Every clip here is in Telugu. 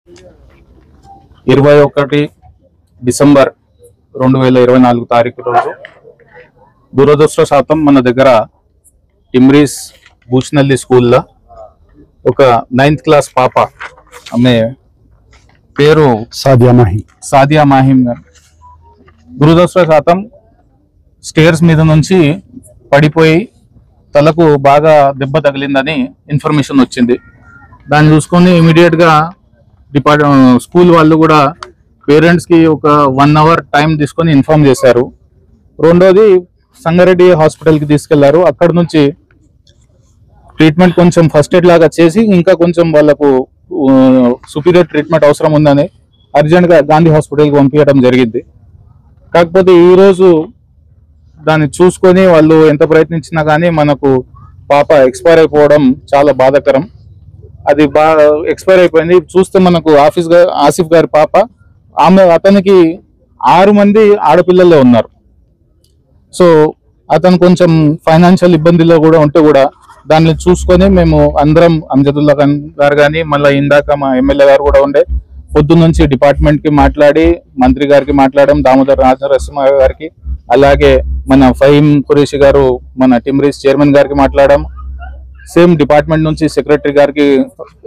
21 డిసెంబర్ 2024 తారీఖు రోజు దురదృష్టవశాతం మన దగ్గర టిమ్రీస్ బూచినల్లి స్కూల్లో ఒక 9th క్లాస్ పాప, ఆమె పేరు సాదియా మాహిం గారు, దురదృష్టవశాతం స్టేర్స్ మీద నుంచి పడిపోయి తలకు బాగా దెబ్బ తగిలిందని ఇన్ఫర్మేషన్ వచ్చింది. దాన్ని చూసుకొని ఇమీడియట్గా స్కూల్ వాళ్ళు కూడా పేరెంట్స్కి ఒక 1 అవర్ టైం తీసుకొని ఇన్ఫార్మ్ చేశారు. రెండోది సంగారెడ్డి హాస్పిటల్కి తీసుకెళ్లారు. అక్కడ నుంచి ట్రీట్మెంట్ కొంచెం ఫస్ట్ ఎయిడ్ లాగా చేసి ఇంకా కొంచెం వాళ్ళకు సుపీరియర్ ట్రీట్మెంట్ అవసరం ఉందని అర్జెంట్గా గాంధీ హాస్పిటల్కి పంపించడం జరిగింది. కాకపోతే ఈరోజు దాన్ని చూసుకొని వాళ్ళు ఎంత ప్రయత్నించినా కానీ మనకు పాప ఎక్స్పైర్ అయిపోవడం చాలా బాధాకరం. అది ఎక్స్పైర్ అయిపోయింది. చూస్తే మనకు ఆసిఫ్ గారి పాప, అతనికి 6 మంది ఆడపిల్లలే ఉన్నారు. సో అతను కొంచెం ఫైనాన్షియల్ ఇబ్బందిలో కూడా ఉంటే కూడా దాన్ని చూసుకొని మేము అందరం అంజదుల్లా గారు కానీ మళ్ళీ ఇందాక మా ఎమ్మెల్యే గారు కూడా ఉండే పొద్దున్న నుంచి డిపార్ట్మెంట్కి మాట్లాడి మంత్రి గారికి మాట్లాడడం, దామోదర్ రాజనరసింహ గారికి, అలాగే మన ఫహీం ఖురేషి గారు మన టిమ్రీస్ చైర్మన్ గారికి మాట్లాడడం, సేమ్ డిపార్ట్మెంట్ నుంచి సెక్రటరీ గారికి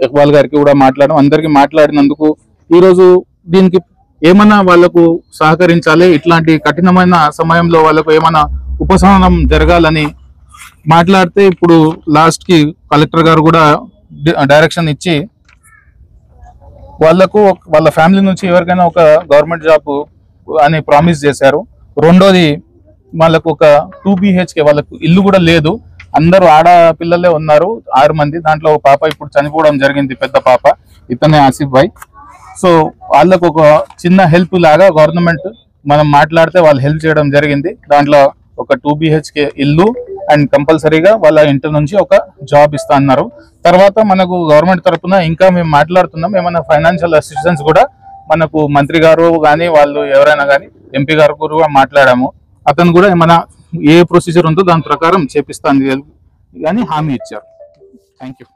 ఇక్బాల్ గారికి కూడా మాట్లాడడం, అందరికి మాట్లాడినందుకు ఈరోజు దీనికి ఏమన్నా వాళ్ళకు సహకరించాలి, ఇట్లాంటి కఠినమైన సమయంలో వాళ్ళకు ఏమైనా ఉపశమనం జరగాలని మాట్లాడితే ఇప్పుడు లాస్ట్కి కలెక్టర్ గారు కూడా డైరెక్షన్ ఇచ్చి వాళ్ళకు వాళ్ళ ఫ్యామిలీ నుంచి ఎవరికైనా ఒక గవర్నమెంట్ జాబ్ అని ప్రామిస్ చేశారు. రెండోది వాళ్ళకు ఒక 2 BHK వాళ్ళకు ఇల్లు కూడా లేదు. అందరూ ఆడపిల్లలే ఉన్నారు, 6 మంది. దాంట్లో ఒక పాప ఇప్పుడు చనిపోవడం జరిగింది, పెద్ద పాప, ఇతనే ఆసిఫ్ భాయ్. సో వాళ్ళకు ఒక చిన్న హెల్ప్ లాగా గవర్నమెంట్ మనం మాట్లాడితే వాళ్ళు హెల్ప్ చేయడం జరిగింది. దాంట్లో ఒక 2 BHK ఇల్లు అండ్ కంపల్సరీగా వాళ్ళ ఇంటి నుంచి ఒక జాబ్ ఇస్తా అన్నారు. తర్వాత మనకు గవర్నమెంట్ తరఫున ఇంకా మేము మాట్లాడుతున్నాం, ఏమైనా ఫైనాన్షియల్ అసిస్టెన్స్ కూడా మనకు మంత్రి గారు కానీ వాళ్ళు ఎవరైనా కానీ ఎంపీ గారు కూడా మాట్లాడాము. అతను కూడా ఏమైనా ఏ ప్రొసీజర్ ఉందో దాని ప్రకారం చేపిస్తాను కానీ హామీ ఇచ్చారు. Thank you.